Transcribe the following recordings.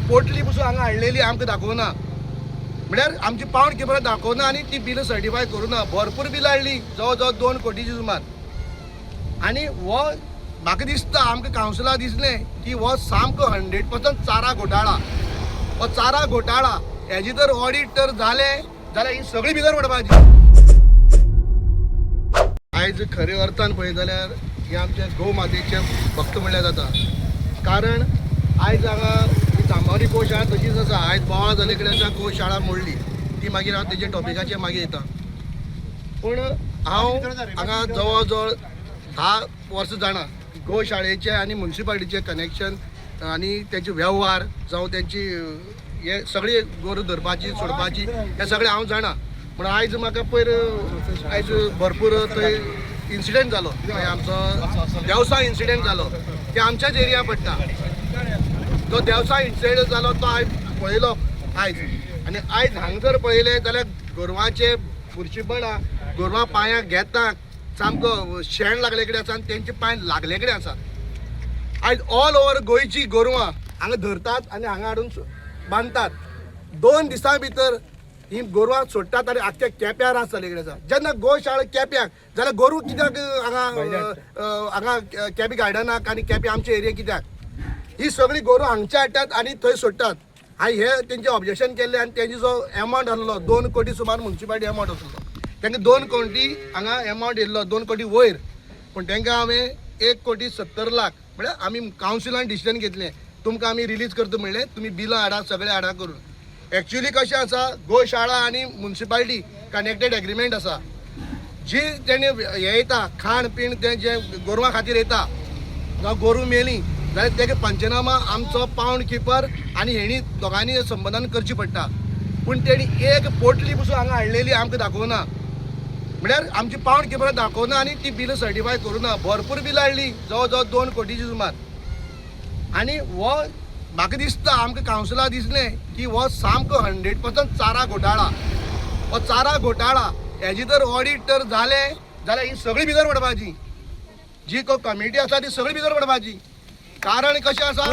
पोटली पसून हांगा हाडलेली आमकां दाखोवना, म्हळ्यार आमची पावंड किपरां दाखोवना आनी ती बिलां सर्टिफाय करूना. भरपूर बिलां हाडली, जवळ जवळ 2 कोटीची सुमार. आनी हो म्हाका दिसता आमकां कावन्सिलाक दिसलें की हो सामको 100% चारा घोटाळा. हो चारा घोटाळा हेजी जर ऑडिट तर जालें जाल्यार ही सगळी भितर पडपाची. आयज खऱ्या अर्थान पळयत जाल्यार हे आमच्या गोव मातेचे भक्त म्हणल्यार जाता. कारण आयज हांगा जांबावली गोशाळा तशीच आसा. आयज बोवाळ जाले कडेन आसा गोशाळा मोडली, ती मागीर हांव तेजे टॉपिकाचेर मागीर येता. पूण हांव हांगा जवळ जवळ 10 वर्सां जाणा गोशाळेचे आनी म्युन्सिपाल्टीचे कनेक्शन आनी तेंचे वेव्हार जावं तेंची हे सगळी गोरू धरपाची सोडपाची हे सगळें हांव जाणा. पूण आयज म्हाका पयर आयज भरपूर थंय इन्सिडेंट जालो, आमचो देवसाय इन्सिडेंट जालो, ते आमच्याच एरिया पडटा. तो देवसाय इन्सिडेंट जालो तो हांवें पळयलो आयज. आनी आयज हांगा जर पळयलें जाल्यार गोरवांचे बुरशीपणां गोरवां पांयाक घेता, सामको शेण लागले कडेन आसा आनी तेंचे पांय लागले कडेन आसा. आयज ऑल ओवर गोंयची गोरवां हांगा धरतात आनी हांगा हाडून बांदतात. 2 दिसां भितर ही गोरवां सोडटात आनी आख्ख्या केप्यां रास जाले कडेन आसा. जेन्ना गोशाळा केप्याक जाल्यार गोरू कित्याक हांगा केपी गार्डनाक आनी केपी आमच्या एरियेक कित्याक? ही सगळी गोरू हांगच्या हाडटात आनी थंय सोडटात. हांवें हे तेंचे ऑब्जेक्शन केल्लें आनी तेंची जो एमावंट आसलो 2 कोटी सुमार म्युन्सिपाल्टी एमावंट आसलो. तेंका 2 कोटी हांगा एमावंट येयल्लो 2 कोटी वयर. पूण तेंकां हांवें 1 कोटी 70 लाख म्हळ्यार आमी कावन्सिलान डिसिजन घेतलें तुमकां आमी रिलीज करता म्हणलें, तुमी बिलां हाडा सगळें हाडा करून. एक्चुअली कशें आसा गोशाळा आनी म्युन्सिपाल्टी कनेक्टेड एग्रीमेंट आसा. जी तेणे हे येता खाण पीण तें जें गोरवां खातीर येता जावं गोरू मेली जाल्यार तेगे पंचनामा आमचो पावंड किपर आनी हेणी दोगांनी संबंदान करची पडटा. पूण तेणी 1 पोटली पसून हांगा हाडलेली आमकां दाखोवना, म्हळ्यार आमची पावंड किपरां दाखोवना आनी ती बिलां सर्टिफाय करूना. भरपूर बिलां हाडली, जवळ जवळ 2 कोटीची सुमार. आनी हो म्हाका दिसता आमकां कावन्सिलाक दिसलें की हो सामको 100% चारा घोटाळा. हो चारा घोटाळा हेजी जर ऑडिट तर जालें जाल्यार ही सगळी भितर पडपाची. जी कमिटी आसा ती सगळी भितर पडपाची. कारण कशें आसा,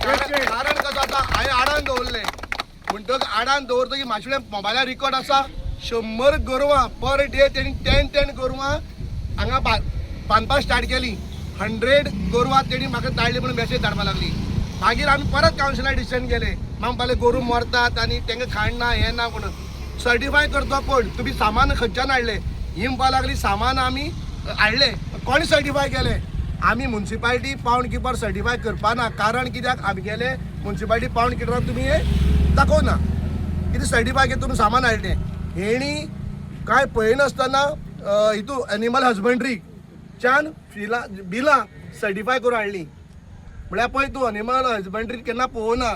कारण कसो आसा हांवें आडान दवरलें म्हणटकच आडान दवरतकीर म्हाजे मोबायलार रिकॉर्ड आसा 100 गोरवां पर डे तेणी 10 गोरवां हांगा बांदपाक स्टार्ट केली. 100 गोरवां तेणी म्हाका धाडली म्हणून मॅसेज धाडपाक लागली. मागीर आमी परत कावन्सिलाक डिसिजन केलें, म्हाका म्हणलें गोरू मरतात आनी तेंकां खाण ना हें ना म्हणून. सर्टिफाय करता पण तुमी सामान खंयच्यान हाडलें ही म्हणपाक लागली. सामान आमी हाडलें, कोणी सर्टिफाय केलें? आमी म्युन्सिपाल्टी पावंड किपर सर्टिफाय करपाना. कारण कित्याक आमगेले म्युन्सिपाल्टी पावंड किपराक तुमी हें दाखोवना, कितें सर्टिफाय केलें तुमी सामान हाडलें. हेणी कांय पळयनासतना हितू एनिमल हजबंड्रीच्यान बिलां सर्टिफाय करून हाडली. म्हळ्यार पळय तूं एनिमल हजबंड्री केन्ना पळोवना.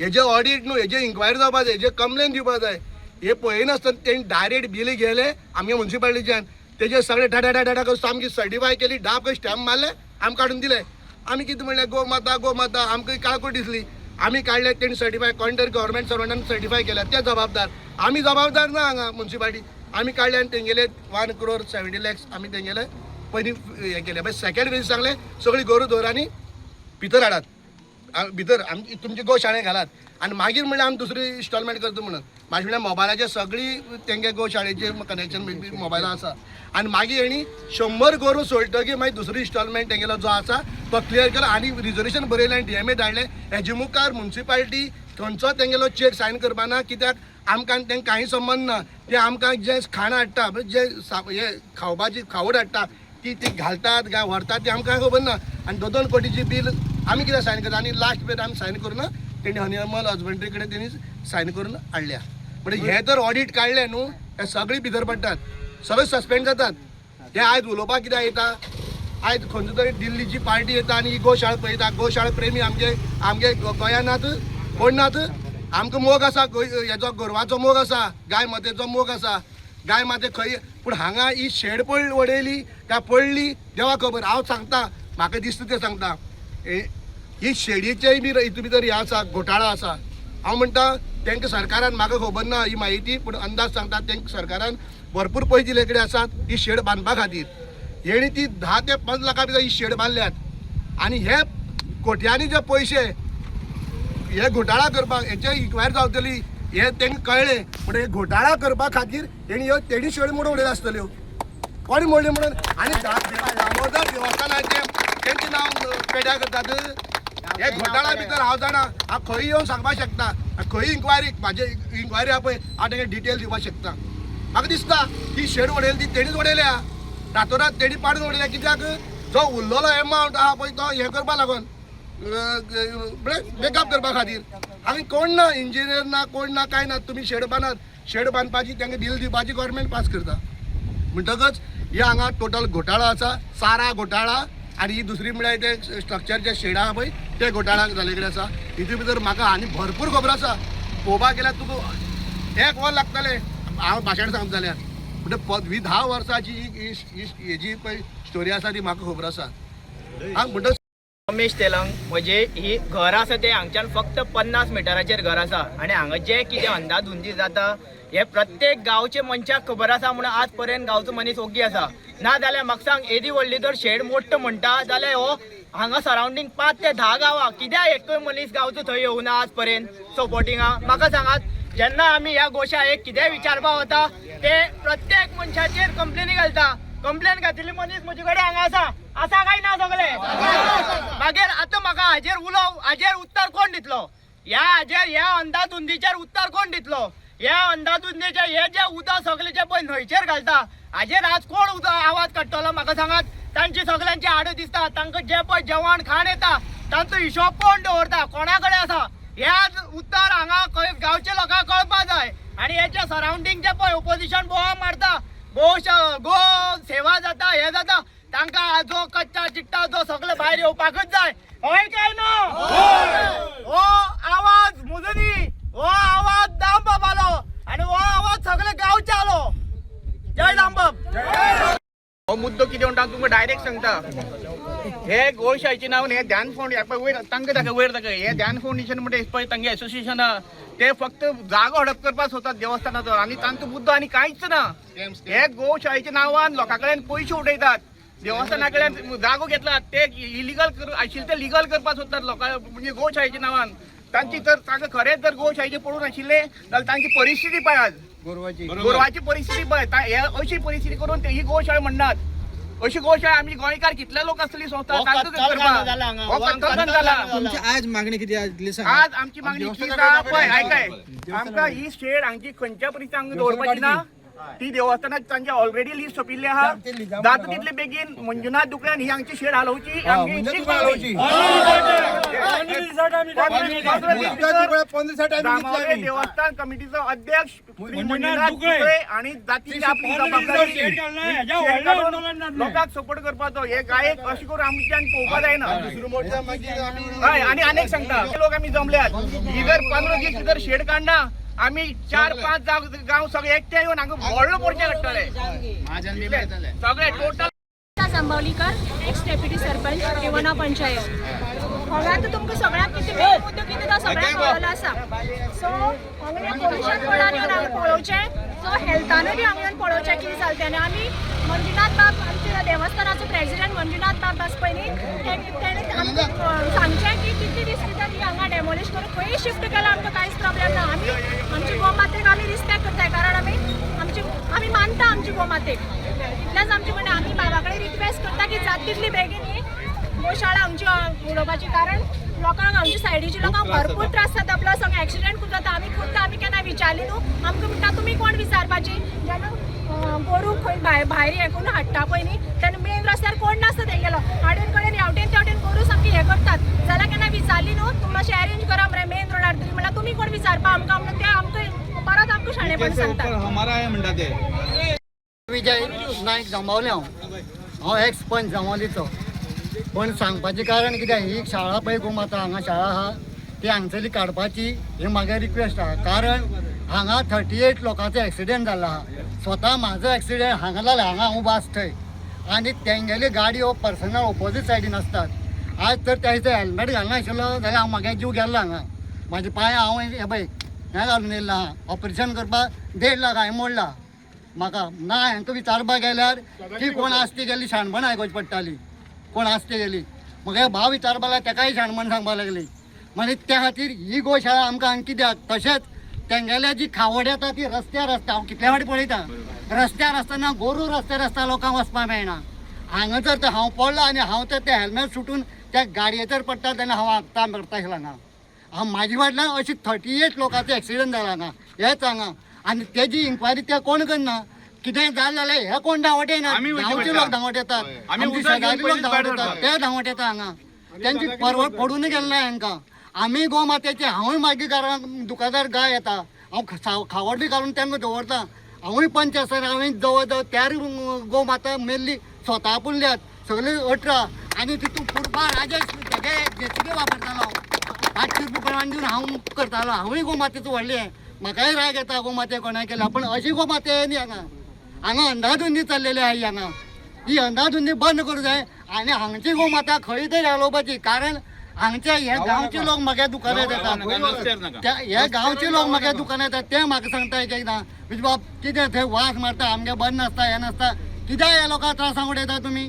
हेजे ऑडिट न्हू, हेजे इन्क्वायरी जावपा जाय, हेजे कंप्लेन दिवपा जाय. हे पळयनासतना तेणी डायरेक्ट बिली गेले आमगे म्युन्सिपाल्टीच्यान. तेजे सगळे डाडा करून सामकी सर्टिफाय केली, डाब करून स्टॅम्प मारले, आमकां काडून दिले. आमी कितें म्हणलें गो माता आमकां काळकूट दिसली. आमी काडले, तेणी सर्टिफाय कोण तरी गव्हर्मेंट सर्वंटान सर्टिफाय केल्या, ते जबाबदार. आमी जबाबदार ना हांगा म्युन्सिपाल्टी. आमी काडले आनी तेंगेले 1 crore 70 lakhs आमी तेंगेले पयलीं हें केलें. मागीर सेकेंड वेज सांगलें सगळीं गोरू दवरांनी भितर हाडात, भितर आमी तुमचे गोशाळें घालात. आनी मागीर म्हणलें आमी दुसरी इन्स्टॉलमेंट करता म्हणून. म्हाजे म्हणल्यार मोबायलाचेर सगळी तेंगे गोशाळेचे कनेक्शन मोबायलां आसा. आनी मागीर हेणी 100 गोरू सोडटकीर मागीर दुसरी इन्स्टॉलमेंट तेंगेलो जो आसा तो क्लियर केलो आनी रिजर्वेशन बरयलें आनी DMA धाडलें. हेजे मुखार म्युन्सिपाल्टी खंयचो तेंगेलो चेक सायन करपाना. कित्याक आमकां तेंकां कांय संबंद ना. ते आमकां जे खाण हाडटा जे हे खावपाची खावड हाडटा ती घालतात काय व्हरतात ते आमकां खबर ना. आनी 2 कोटीची बील आमी कित्याक सायन करता आनी लास्ट पेर आमी सायन करून तेणी एनिमल हजबंड्री कडेन तेणी सायन करून हाडल्या. म्हणजे हे तर ऑडिट काडलें न्हू, हे सगळी भितर पडटात, सगळे सस्पेंड जातात. हे आयज उलोवपाक कित्याक येता? आयज खंयचो तरी दिल्लीची पार्टी येता आनी ही गोशाळा पळयता. गोशाळा प्रेमी आमगे गोंयानात कोण नात. आमकां मोग आसा, हेजो गोरवाचो मोग आसा, गाय मातेचो मोग आसा. गाय माते खंय पूण हांगा ही शेड वडयली काय पडली देवा खबर. हांव सांगता, म्हाका दिसता तें सांगता, ही शेडीचेय बी हितून भितर हें आसा, घोटाळा आसा. हांव म्हणटा तेंकां सरकारान, म्हाका खबर ना ही म्हायती पूण अंदाज सांगता, तेंकां सरकारान भरपूर पयशे दिले कडेन आसात ही शेड बांदपा खातीर. हेणी ती 10 ते 5 लाखा भितर ही शेड बांदल्यात. आनी हे कोट्यांनी जे पयशे हे घोटाळा करपाक हेचे इन्क्वायरी जावतली हे तेंका कळ्ळे म्हणून हे घोटाळा करपा खातीर तेणी शेड मोडून उडयले आसतल्यो कोणी मोडली म्हणून आनी दामोदर देवस्थानाचे तेंचे नांव पेड्या करतात हे घोटाळा भितर हांव जाणा हांव खंय येवन सांगपाक शकता खंय इन्क्वायरी म्हाजे इन्क्वायरी आहा पळय हांव तेंका डिटेल दिवपाक शकता म्हाका दिसता ती शेड उडयली ती तेणीच उडयल्या रातोरात तेणी पाडून उडयल्या कित्याक जो उरलेलो एमावंट आहा पळय तो हे करपा लागून बेकअप करपा खातीर आनी कोण ना इंजिनियर ना कोण ना काय ना तुमी शेड बांदात शेड बांदपाची तांकां बिल दिवपाची गव्हर्मेंट पास करता म्हणटकच हे हांगा टोटल घोटाळो आसा सारा घोटाळा आनी ही दुसरी म्हळ्यार ते स्ट्रक्चरचे शेड आहा पळय ते घोटाळ्याक जाले कडेन आसा हितून भितर म्हाका आनी भरपूर खबर आसा पळोवपाक गेल्यार तुका 1 वर लागतले हांव भाशण सांगता जाल्यार म्हणजे 10 वर्साची हेजी पळय स्टोरी आसा ती म्हाका खबर आसा म्हणटच रमेश तेलंग म्हणजे ही घर आसा ते हांगच्यान फक्त 50 मिटराचेर घर आसा आनी हांगा जे कितें अंधाधुंदी जाता हे प्रत्येक गांवचे मनशाक खबर आसा म्हणून आज पर्यंत गांवचो मनीस ओगी आसा ना जाल्यार म्हाका सांग येदी व्हडली जर शेड मोट्ट म्हणटा जाल्यार हो हांगा सरावंडींग 5 ते 10 गांवां कित्याक एकूय मनीस गांवचो थंय येवना आज पर्यंत सपोर्टिंगा म्हाका सांगात जेन्ना आमी ह्या गोशाळेक कितें विचारपाक वता ते प्रत्येक मनशाचेर कंप्लेनी घालता कंप्लेन घातिल्ली मनीस म्हजे कडेन हांगा आसा काय ना सगळे मागीर आतां म्हाका हाजेर उत्तर कोण दितलो ह्या अंधाधुंदीचेर उत्तर कोण दितलो ह्या अंधाधुंदीचे हे जे उदक सगळे जे पळय न्हंयचेर घालता हाजेर आज कोण आवाज काडटलो म्हाका सांगात तांची सगळ्यांची आड दिसता तांकां जे पळय जेवण खाण येता तांचो हिशोब कोण दवरता कोणा कडेन आसा हे उत्तर हांगा गांवच्या लोकांक कळपा जाय आनी हेच्या सरावंडींग जे पळय ओपोजिशन बोवा मारता गो सेवा जाता हे जाता तांकां जो कच्चा चिट्टा जो सगळे भायर येवपाकच जाय हय काय ना हो आवाज मुजनी हो आवाज दामबाबालो आनी हो आवाज सगळे गांवचे आलो जय दामबाब हो मुद्दो कितें म्हणटा तुमकां डायरेक्ट सांगता हे गोशाळेचे नांव हे ध्यान फाउंडेशन वयर तांकां वयर ताका हे ध्यान फाउंडेशन म्हणजे पळय तांगे एसोसिएशन ते फक्त जागो हडप करपाक सोदतात देवस्थानाचो आनी तांचो मुद्दो आनी कांयच ना हे गोशाळेच्या नांवान लोकां कडेन पयशे उडयतात देवस्थाना कडेन जागो घेतला ते इलिगल आशिल्ले ते लिगल करपाक सोदतात लोकां म्हणजे गोशाळेच्या नांवान तांची तर तांकां खरेंच जर गोशाळेचे पडून आशिल्ले जाल्यार तांची परिस्थिती पळय आज गोरवाची परिस्थिती पळय हे अशी परिस्थिती करून ही गोशाळा म्हणनात अशी गोशाळा आमी गोंयकार कितले लोक आसतली संस्था आज मागणी किती आज आमची मागणी पळय आयकाय आमकां ही शेड हांची खंयच्या परिस्थिती हांगा दवरपाची ना ती देवस्थानाक तांचे ऑलरेडी लिस्ट सोंपिल्ली आहा जाता तितले बेगीन मंजुनाथ दुकऱ्यान ही हांगची शेड हालोवची देवस्थान कमिटीचो अध्यक्ष श्री मंजुनाथ दुकरे आणि जातीची आपली जबाबदारी लोकांक सपोर्ट करपाचो हे गायक अशें करून आमच्यान पळोवपा जायना हय आनी अनेक सांगता लोक आमी जमल्यात ही जर 15 दीस भितर शेड काडना आम्ही 4-5 गांव सगळे एकटे येऊन हांगा व्हडलो मोर्चा काडटले सगळे टोटल संभावलीकर एक्स डेप्युटी सरपंच रेवणा पंचायत हांगा आतां तुमकां सगळ्यांक कितें मेन मुद्दो कितें तो सगळ्यांक कळलो आसा सो हांगा पोल्युशन बोर्डान येवन हांगा पळोवचें सो हेल्थानूय बी हांगा येवन पळोवचें कितें जालें तें आनी आमी मंजुनाथ बाब आमच्या देवस्थानाचो प्रेसिडेंट मंजुनाथ बाब आसा पळय न्ही तेणें आमकां सांगचें की कितले दीस भितर ही हांगा डेमोलिश करून खंय शिफ्ट केल्यार आमकां कांयच प्रॉब्लेम ना आमी आमची गोमातेक आमी रिस्पेक्ट करताय कारण आमी मानता आमची गोमातेक इतलेंच आमचे म्हणणें आमी बाबा कडेन रिक्वेस्ट करता की जाता तितली बेगीन ही गोशाळा आमची उडोवपाची कारण लोकांक आमच्या सायडीच्या लोकांक भरपूर त्रास जाता प्लस हांगा एक्सिडेंट खूब जाता आमी केन्ना विचारली न्हू आमकां म्हणटा तुमी कोण विचारपाची जेन्ना गोरू खंय भायर हें करून हाडटा पळय न्ही तेन्ना मेन रस्त्यार कोण नासता तेंगेलो आडेन कडेन हेवटेन तेवटेन गोरू सामकी हें करतात जाल्यार केन्ना विचारली न्हू तुमी मातशें अरेंज करा मरे मेन रोडार तरी म्हणल्यार तुमी कोण विचारपा आमकां म्हणून ते आमकां परत आमकां शाणेपण सांगतात विजय नायक जांबावले हांव एक्स पंच जांबावलीचो पण सांगपाचें कारण कितें ही शाळा पळय गोमाता हांगा शाळा आहा ती हांगसरली काडपाची ही म्हागे रिक्वेस्ट आहा कारण हांगा 38 लोकांचो एक्सिडेंट जाला आहा स्वता म्हाजो एक्सिडेंट हांगा जालें हांगा हांव बास थंय आनी तेंगेली गाडी हो पर्सनल ऑपोजीट सायडीन आसतात आज तर तेजो हेल्मेट घालनाशिल्लो जाल्यार हांव म्हागे जीव गेल्लो हांगा म्हाजे पांय हांव हे पळय हें घालून येयल्लो आहा ऑपरेशन करपाक 1.5 लाख हांवें मोडला म्हाका ना हांकां विचारपाक गेल्यार ती कोण आसती गेली शाणपण आयकोची पडटाली कोण आसती गेली म्हाका भाव विचारपाक लागला तेकाय शाणपण सांगपाक लागली म्हणजे त्या खातीर ही गोशाळा आमकां हांगा कित्याक तशेंच तेंगेल्या जी खावड येता ती रस्त्यार आसता हांव कितल्या फावटी पळयता रस्त्यार आसतना गोरू रस्त्यार आसता लोकांक वचपाक मेळना हांगा जर तर हांव पडलो आनी हांव तर तें हेल्मेट सुटून त्या गाडयेचेर पडटा तेन्ना हांव आगता मरता हांगा हांव म्हाजे फाटल्यान अशी 38 लोकांचो एक्सिडंट जाला हांगा हेच हांगा आनी तेजी इन्क्वायरी ते कोण करना कितें जालें जाल्यार हे कोण धांवट येना गांवचे लोक धांवट येतात आमचे शेजारी लोक धांवट येतात ते धांवट येता हांगा त्यांची परवड पडून गेले ना हांकां आमी गोमातेचे हांवूय मागीर घरांत दुकानदार गाय येता हांव खावड बी घालून तेंका दवरता हांवूय पंच आसतना हांवें जवळ जवळ 13 गोमाता मेल्ली स्वता पुरल्यात सगळे 18 आनी तितून फुटबॉल राजेश तेगे जेसीबी वापरतालो 500 रुपया दिवन हांव करतालो हांवूय गोमातेचो व्हडलें म्हाकाय राग येता गोमाते कोणाक केला पण अशी गोमाते न्ही हांगा अंधाधुंदी चल्लेली आहाय हांगा ही अंधाधुंदी बंद करूं जाय आनी हांगची गोमाता खंय तरी घालोवपाची कारण हांगचे हे गांवचे लोक म्हाका दुकानार येतात हे गांवचे लोक म्हाका दुकानार येतात ते म्हाका सांगता एक एकदां बाब कितें थंय वास मारता आमगे बंद नासता हें नासता कित्याक ह्या लोकांक त्रासांक उडयता तुमी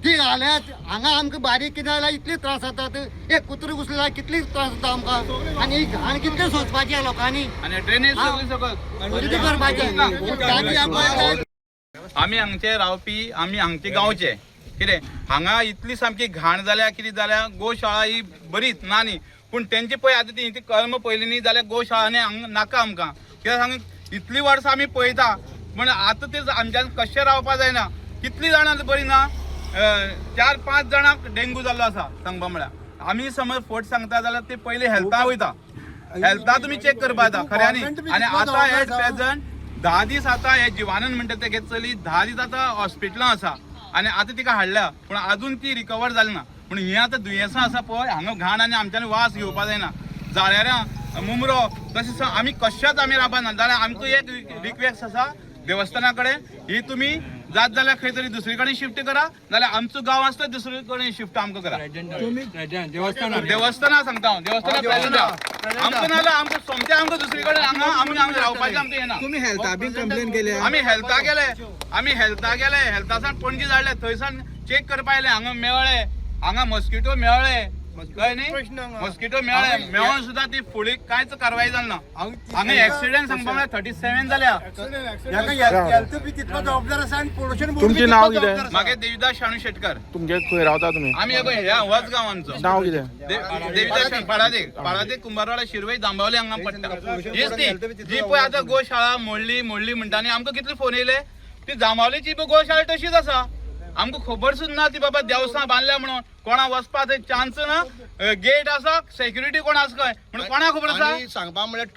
ती घाल्यात हांगा आमकां बारीक कितें जाल्यार इतली त्रास जातात एक कुत्रो घुसलो जाल्यार कितली त्रास जाता आमकां आनी ही घाण कितली सोंसपाची ह्या लोकांनी कितें करपाचें आमी हांगचे रावपी आमी हांगचे गांवचे कितें हांगा इतली सामकी घाण जाल्या कितें जाल्या गोशाळा ही बरीच ना न्ही पूण तेंची पळय आतां ती कळम पयली न्ही जाल्यार गोशाळा न्ही नाका आमकां कित्याक हांगा इतली वर्सां आमी पळयता पूण आतां ते आमच्यान कशें रावपा जायना कितलीं जाणां बरीं ना 4-5 जाणांक डेंगू जाल्लो आसा सांगपा म्हळ्यार आमी समज फट सांगता जाल्यार ते पयलीं हेल्था वयता हेल्था तुमी चॅक करपा येता खऱ्यांनी आनी आतां हे प्रेझंट 10 दीस आतां हे जिवानंद म्हणटा तेगे चली 10 दीस आतां हॉस्पिटलां आसा आनी आतां तिका हाडल्या पूण आजून ती रिकवर जाली ना पूण ही आतां दुयेंसां आसा पळय हांगा घाण आनी आमच्यानी वास घेवपा जायना जाळ्याऱ्यां मुमरो तशेंच आमी कशाच आमी रावपाना जाल्यार आमकां एक रिक्वेस्ट आसा देवस्थाना कडेन ही तुमी जात जाल्यार खंय तरी दुसरे कडेन शिफ्ट करा नाल्यार आमचो गांव आसता दुसरे कडेन शिफ्ट आमकां करा देवस्थाना सांगता हांव देवस्थाना प्रेझेंट आमकां नाल्यार आमकां सोमतें आमकां दुसरे कडेन हांगा रावपाचें आमकां येना तुम्ही हेल्था बी कंप्लेन केली आमी हेल्था गेले हेल्थासान पणजी धाडले थंयसान चेक करपा आयले हांगा मेळ्ळे हांगा मॉस्किटो मेळ्ळे कळ्ळें न्ही मॉस्किटो मेळ्ळे मेळोन सुद्दां ती फुडें कांयच कारवाय जाली ना हांगा एक्सिडेंट सांगपा म्हळ्यार 37 जाल्या तुमचें नांव कितें मागे देविदास शाणू शेटकर तुमगे खंय रावता तुमी आमी ह्या होच गांव आमचो नांव कितें देविदास पाळादे कुंभारवाडा शिरवय जांबावले हांगा पडटा हीच ती जी पळय आतां गोशाळा मोडली मोडली म्हणटा आनी आमकां कितले फोन येयले ती जांबावलेची गोशाळा तशीच आसा आमकां खबर सुद्दां ना ती बाबा देवसां बांदल्या म्हणून कोणा वचपा थंय चान्स ना गेट आसा सेक्युरिटी कोण आसा खंय म्हणून कोणा खबर आसा सांगपा म्हळ्यार